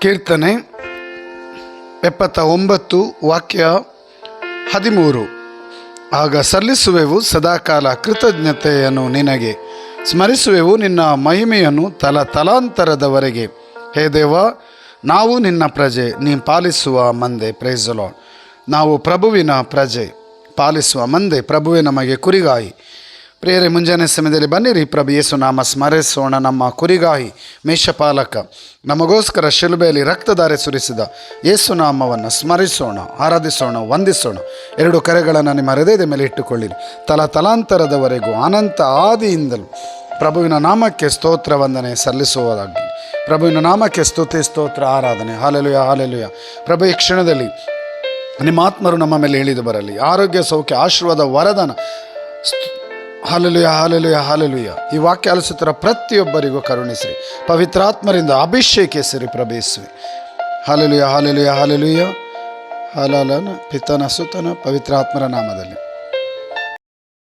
ಕೀರ್ತನೆ 79 ವಾಕ್ಯ 13. ಆಗ ಸಲ್ಲಿಸುವೆವು ಸದಾಕಾಲ ಕೃತಜ್ಞತೆಯನ್ನು ನಿನಗೆ, ಸ್ಮರಿಸುವೆವು ನಿನ್ನ ಮಹಿಮೆಯನ್ನು ತಲಾಂತರದವರೆಗೆ. ಹೇ ದೇವ, ನಾವು ನಿನ್ನ ಪ್ರಜೆ, ನೀ ಪಾಲಿಸುವ ಮಂದೆ. Praise the Lord. ನಾವು ಪ್ರಭುವಿನ ಪ್ರಜೆ, ಪಾಲಿಸುವ ಮಂದೆ, ಪ್ರಭುವೇ ನಮಗೆ ಕುರಿಗಾಯಿ. ಪ್ರಿಯರೇ, ಮುಂಜಾನೆ ಸಮಯದಲ್ಲಿ ಬನ್ನಿರಿ, ಪ್ರಭು ಯೇಸು ನಾಮ ಸ್ಮರಿಸೋಣ. ನಮ್ಮ ಕುರಿಗಾಯಿ, ಮೇಷಪಾಲಕ, ನಮಗೋಸ್ಕರ ಶಿಲುಬೆಯಲ್ಲಿ ರಕ್ತಧಾರೆ ಸುರಿಸಿದ ಯೇಸು ನಾಮವನ್ನು ಸ್ಮರಿಸೋಣ, ಆರಾಧಿಸೋಣ, ವಂದಿಸೋಣ. 2 ಕರೆಗಳನ್ನು ನಿಮ್ಮ ಹೃದಯದ ಮೇಲೆ ಇಟ್ಟುಕೊಳ್ಳಿರಿ. ತಲಾಂತರದವರೆಗೂ ಅನಂತ ಆದಿಯಿಂದಲೂ ಪ್ರಭುವಿನ ನಾಮಕ್ಕೆ ಸ್ತೋತ್ರ ವಂದನೆ ಸಲ್ಲಿಸುವುದಾಗಿ. ಪ್ರಭುವಿನ ನಾಮಕ್ಕೆ ಸ್ತುತಿ, ಸ್ತೋತ್ರ, ಆರಾಧನೆ. Hallelujah, hallelujah. ಪ್ರಭು, ಈ ಕ್ಷಣದಲ್ಲಿ ನಿಮ್ಮ ಆತ್ಮರು ನಮ್ಮ ಮೇಲೆ ಇಳಿದು ಬರಲಿ. ಆರೋಗ್ಯ, ಸೌಖ್ಯ, ಆಶೀರ್ವಾದ, ವರದಾನ. Hallelujah, hallelujah, hallelujah. ಈ ವಾಕ್ಯ ಆಲಿಸುತ್ತಿರುವ ಪ್ರತಿಯೊಬ್ಬರಿಗೂ ಕರುಣಿಸಿರಿ, ಪವಿತ್ರಾತ್ಮರಿಂದ ಅಭಿಷೇಕಿಸಿರಿ ಪ್ರಭೇಸುವೆ. Hallelujah, hallelujah, hallelujah. ಹಾಲಾಲನ ಪಿತನ ಸುತನ ಪವಿತ್ರಾತ್ಮರ ನಾಮದಲ್ಲಿ.